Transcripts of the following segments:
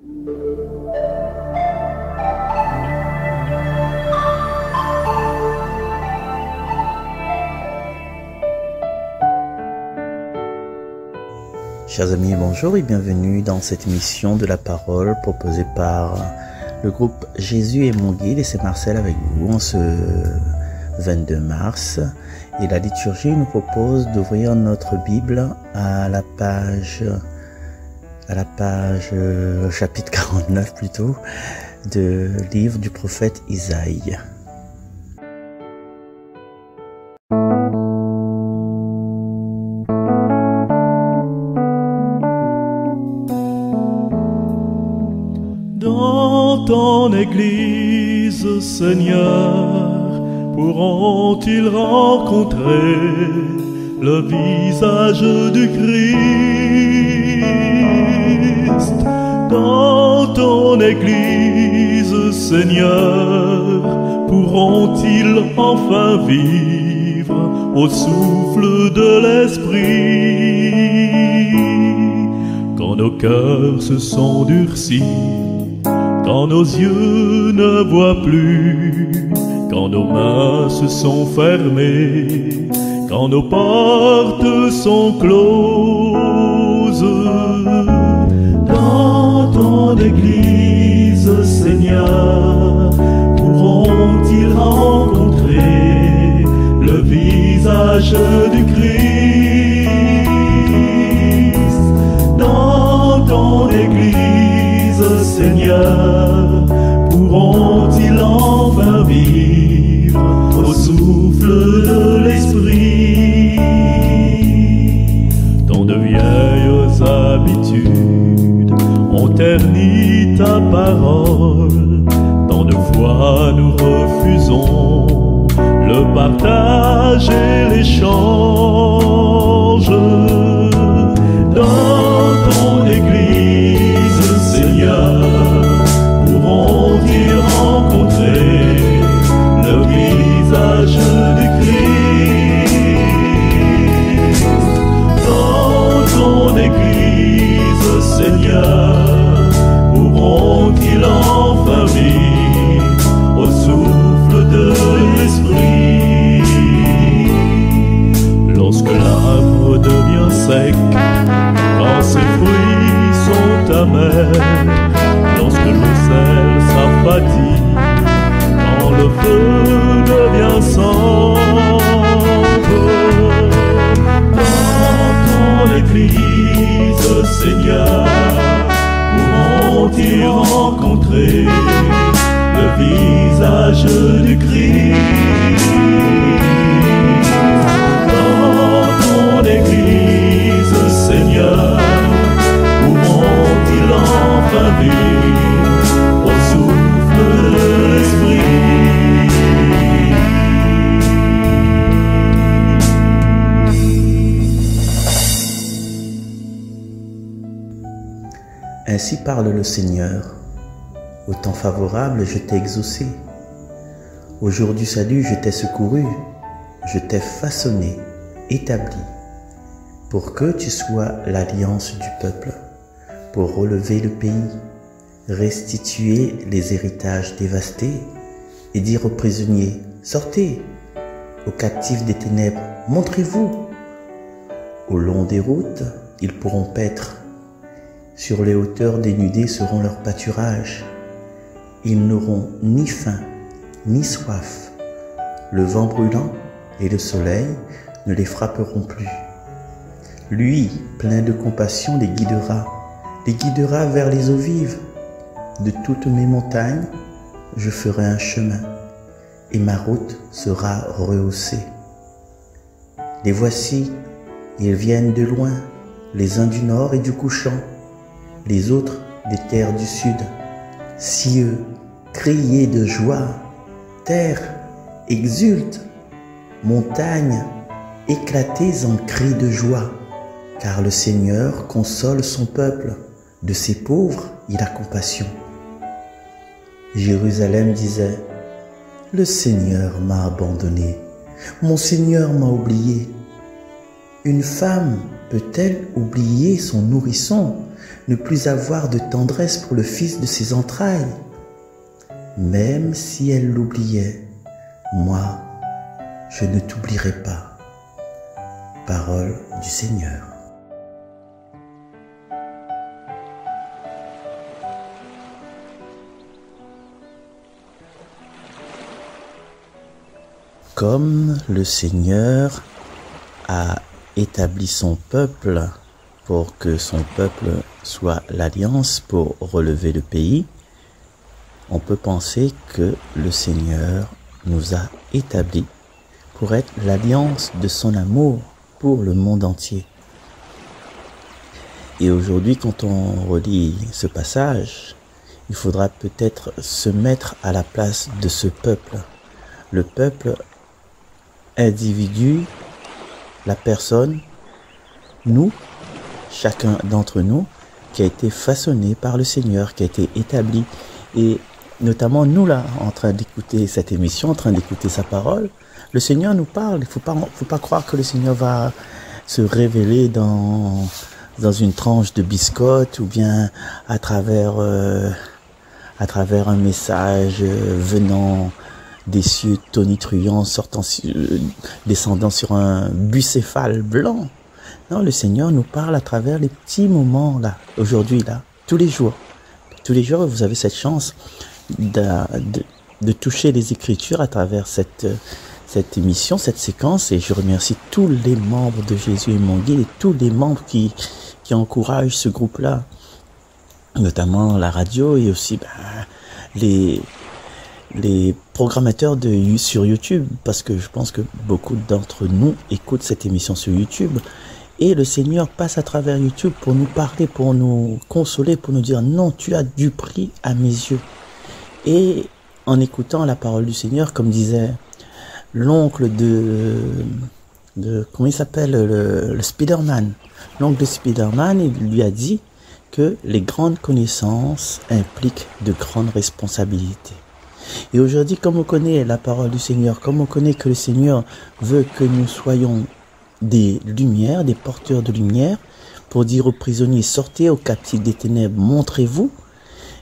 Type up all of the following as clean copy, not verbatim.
Chers amis, bonjour et bienvenue dans cette émission de la parole proposée par le groupe Jésus est mon guide, et c'est Marcel avec vous en ce 22 mars. Et la liturgie nous propose d'ouvrir notre Bible à la page chapitre 49 plutôt, du livre du prophète Isaïe. Dans ton Église, Seigneur, pourront-ils rencontrer le visage du Christ? Dans ton Église, Seigneur, pourront-ils enfin vivre au souffle de l'Esprit? Quand nos cœurs se sont durcis, quand nos yeux ne voient plus, quand nos mains se sont fermées, quand nos portes sont closes. Dans ton Église, Seigneur, pourront-ils rencontrer le visage du Christ? Dans ton Église, Seigneur, pourront-ils enfin vivre au souffle de l'Esprit? Tant de vieilles habitudes ont terni ta parole, tant de fois nous refusons le partage et l'échange. Dans ton Église, Seigneur, pourront-ils rencontrer le visage du Christ? Dans ton Église, Seigneur, pourront-ils enfin vivre au souffle de l'Esprit? Lorsque l'arbre devient sec, quand ses fruits sont amers, lorsque l'eau sèle sa fatigue, quand le feu devient sombre, dans ton Église, Seigneur, pourront-ils rencontrer le visage du Christ? Dans ton Église, Seigneur, pourront-ils enfin vivre au souffle de l'Esprit? Ainsi parle le Seigneur. Au temps favorable, je t'ai exaucé. Au jour du salut, je t'ai secouru. Je t'ai façonné, établi, pour que tu sois l'alliance du peuple, pour relever le pays, restituer les héritages dévastés et dire aux prisonniers, sortez, aux captifs des ténèbres, montrez-vous. Au long des routes, ils pourront paître. Sur les hauteurs dénudées seront leurs pâturages. Ils n'auront ni faim, ni soif. Le vent brûlant et le soleil ne les frapperont plus. Lui, plein de compassion, les guidera vers les eaux vives. De toutes mes montagnes, je ferai un chemin, et ma route sera rehaussée. Les voici, ils viennent de loin, les uns du nord et du couchant, les autres des terres du sud. Cieux, criez de joie, terre, exulte, montagne, éclatez en cris de joie, car le Seigneur console son peuple, de ses pauvres il a compassion. Jérusalem disait, le Seigneur m'a abandonné, mon Seigneur m'a oublié. Une femme peut-elle oublier son nourrisson, ne plus avoir de tendresse pour le fils de ses entrailles? Même si elle l'oubliait, moi, je ne t'oublierai pas. Parole du Seigneur. Comme le Seigneur a établi son peuple pour que son peuple soit l'alliance pour relever le pays, on peut penser que le Seigneur nous a établis pour être l'alliance de son amour pour le monde entier. Et aujourd'hui, quand on relit ce passage, il faudra peut-être se mettre à la place de ce peuple. Le peuple individu, la personne, nous, chacun d'entre nous, qui a été façonné par le Seigneur, qui a été établi. Et notamment nous là, en train d'écouter cette émission, en train d'écouter sa parole, le Seigneur nous parle. Il faut pas croire que le Seigneur va se révéler dans une tranche de biscotte ou bien à travers un message venant des cieux tonitruants, descendant sur un bucéphale blanc. Non, le Seigneur nous parle à travers les petits moments là, aujourd'hui là, tous les jours. Tous les jours, vous avez cette chance de toucher les Écritures à travers cette émission, cette séquence, et je remercie tous les membres de Jésus et mon guide et tous les membres qui encouragent ce groupe-là, notamment la radio et aussi les programmateurs sur YouTube, parce que je pense que beaucoup d'entre nous écoutent cette émission sur YouTube, et le Seigneur passe à travers YouTube pour nous parler, pour nous consoler, pour nous dire non, tu as du prix à mes yeux. Et en écoutant la parole du Seigneur, comme disait l'oncle de comment il s'appelle, le Spider-Man, l'oncle de Spider-Man, il lui a dit que les grandes connaissances impliquent de grandes responsabilités. Et aujourd'hui, comme on connaît la parole du Seigneur, comme on connaît que le Seigneur veut que nous soyons des lumières, des porteurs de lumière, pour dire aux prisonniers, sortez, aux captifs des ténèbres, montrez-vous,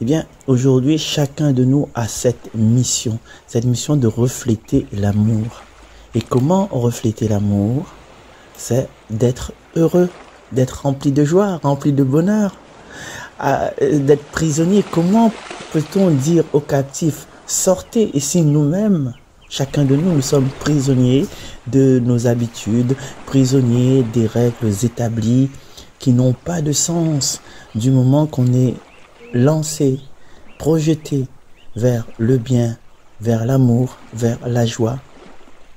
eh bien, aujourd'hui, chacun de nous a cette mission de refléter l'amour. Et comment refléter l'amour? C'est d'être heureux, d'être rempli de joie, rempli de bonheur, d'être prisonnier. Comment peut-on dire aux captifs, sortez, et si nous-mêmes, chacun de nous, nous sommes prisonniers de nos habitudes, prisonniers des règles établies qui n'ont pas de sens du moment qu'on est lancé, projeté vers le bien, vers l'amour, vers la joie.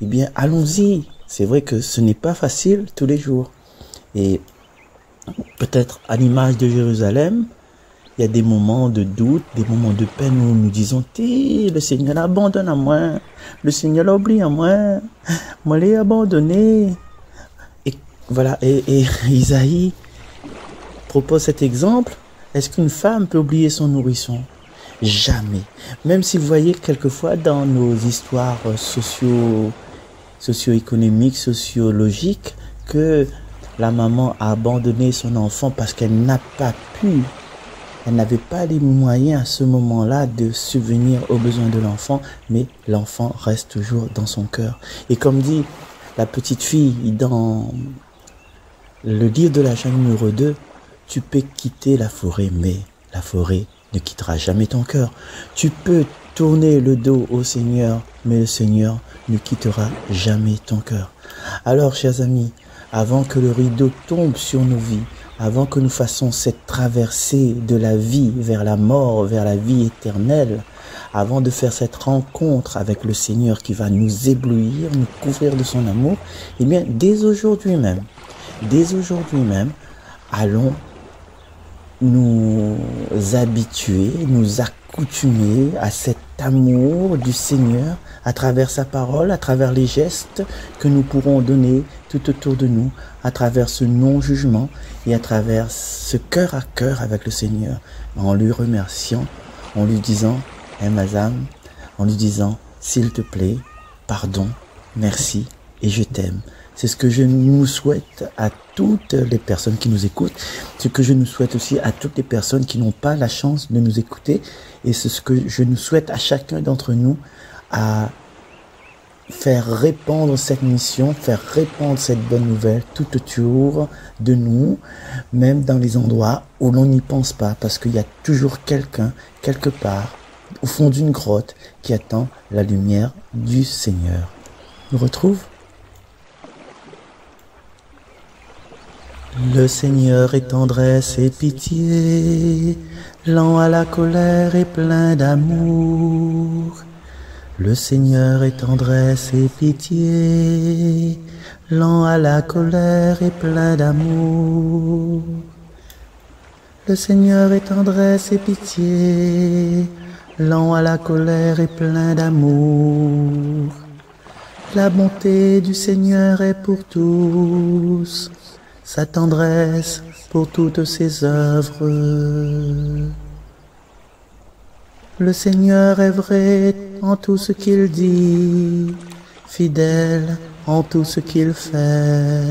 Eh bien, allons-y. C'est vrai que ce n'est pas facile tous les jours. Et peut-être à l'image de Jérusalem, il y a des moments de doute, des moments de peine où nous disons, le Seigneur abandonne à moi, le Seigneur oublie à moi, moi l'ai abandonné. Et voilà, et Isaïe propose cet exemple. Est-ce qu'une femme peut oublier son nourrisson? Jamais. Même si vous voyez quelquefois dans nos histoires socio-économiques, sociologiques, que la maman a abandonné son enfant parce qu'elle n'a pas pu, elle n'avait pas les moyens à ce moment-là de subvenir aux besoins de l'enfant, mais l'enfant reste toujours dans son cœur. Et comme dit la petite fille dans le livre de la Genèse numéro 2, tu peux quitter la forêt, mais la forêt ne quittera jamais ton cœur. Tu peux tourner le dos au Seigneur, mais le Seigneur ne quittera jamais ton cœur. Alors, chers amis, avant que le rideau tombe sur nos vies, avant que nous fassions cette traversée de la vie vers la mort, vers la vie éternelle, avant de faire cette rencontre avec le Seigneur qui va nous éblouir, nous couvrir de son amour, eh bien, dès aujourd'hui même, allons nous habituer, nous accoutumer à cet amour du Seigneur à travers sa parole, à travers les gestes que nous pourrons donner tout autour de nous, à travers ce non-jugement et à travers ce cœur à cœur avec le Seigneur, en lui remerciant, en lui disant « Mazam », en lui disant « S'il te plaît, pardon, merci et je t'aime ». C'est ce que je nous souhaite à toutes les personnes qui nous écoutent. Ce que je nous souhaite aussi à toutes les personnes qui n'ont pas la chance de nous écouter. Et c'est ce que je nous souhaite à chacun d'entre nous, à faire répandre cette mission, faire répandre cette bonne nouvelle tout autour de nous, même dans les endroits où l'on n'y pense pas, parce qu'il y a toujours quelqu'un, quelque part, au fond d'une grotte, qui attend la lumière du Seigneur. On retrouve? Le Seigneur est tendresse et pitié, lent à la colère et plein d'amour. Le Seigneur est tendresse et pitié, lent à la colère et plein d'amour. Le Seigneur est tendresse et pitié, lent à la colère et plein d'amour. La bonté du Seigneur est pour tous, sa tendresse pour toutes ses œuvres. Le Seigneur est vrai en tout ce qu'il dit, fidèle en tout ce qu'il fait.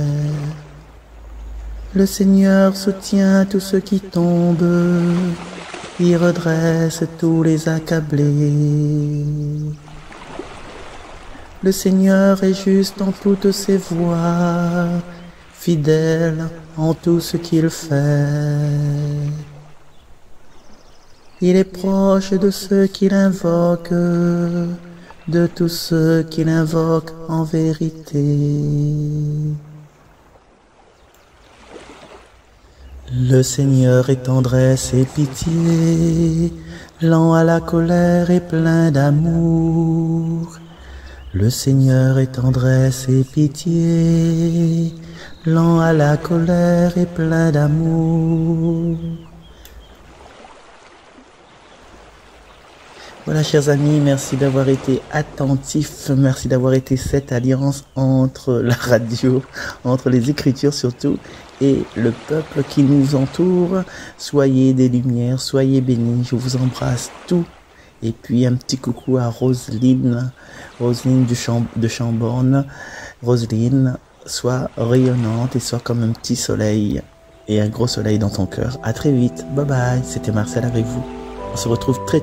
Le Seigneur soutient tous ceux qui tombent, il redresse tous les accablés. Le Seigneur est juste en toutes ses voies, fidèle en tout ce qu'il fait. Il est proche de ceux qui l'invoquent, de tous ceux qui l'invoquent en vérité. Le Seigneur est tendresse et pitié, lent à la colère et plein d'amour. Le Seigneur est tendresse et pitié, lent à la colère et plein d'amour. Voilà, chers amis, merci d'avoir été attentifs, merci d'avoir été cette alliance entre la radio, entre les Écritures surtout, et le peuple qui nous entoure. Soyez des lumières, soyez bénis, je vous embrasse tous. Et puis un petit coucou à Roselyne de Chambonne. Roselyne, sois rayonnante et sois comme un petit soleil et un gros soleil dans ton cœur. À très vite, bye bye, c'était Marcel avec vous. On se retrouve très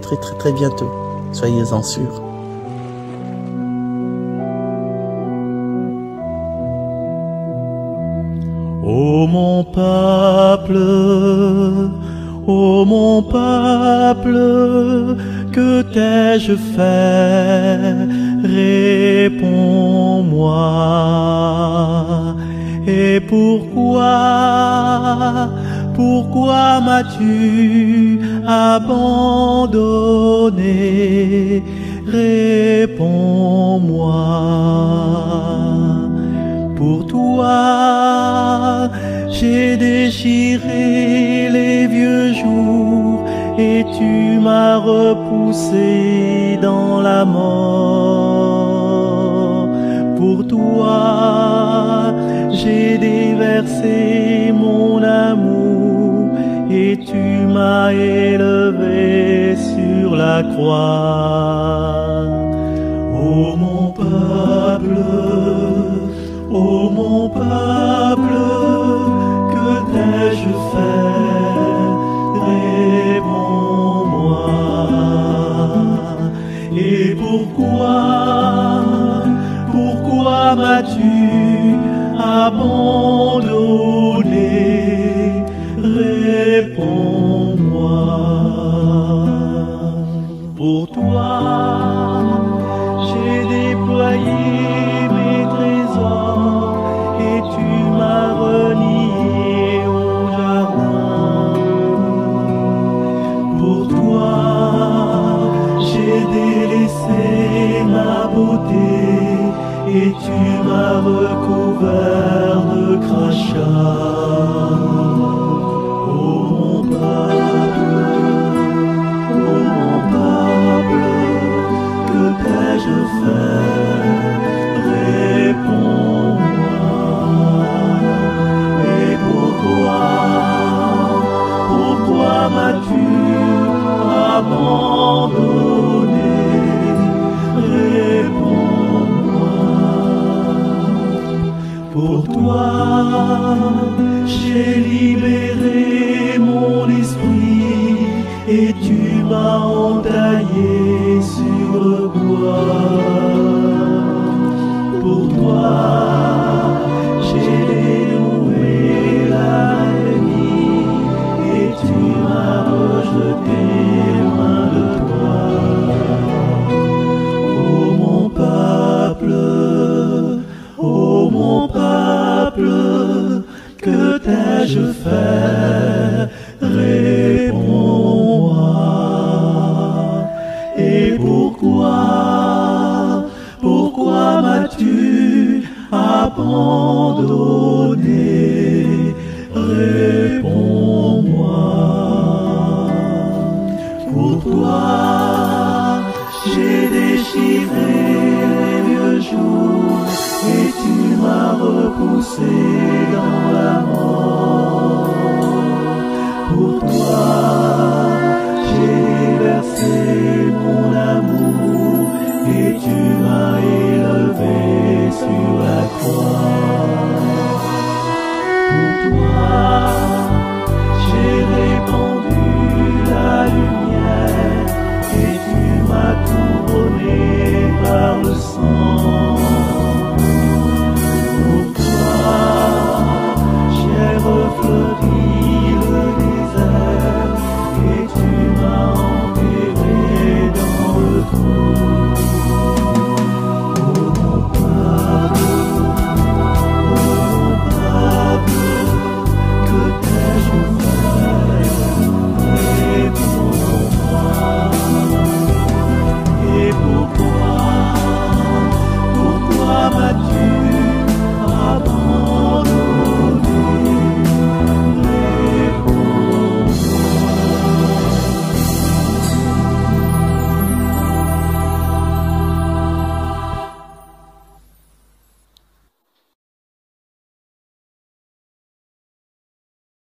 bientôt. Soyez-en sûrs. Ô mon peuple, que t'ai-je fait? Réponds-moi. Et pourquoi m'as-tu abandonné? Réponds-moi. Pour toi, j'ai déchiré les vieux jours et tu m'as repoussé dans la mort. Pour toi, j'ai déversé mon amour et tu m'as élevé sur la croix. Ô mon peuple, que t'ai-je fait? Réponds-moi. Et pourquoi m'as-tu abandonné? Réponds-moi. Pour toi, j'ai déployé mes trésors et tu m'as que t'ai-je fait? Réponds-moi. Et pourquoi m'as-tu abandonné?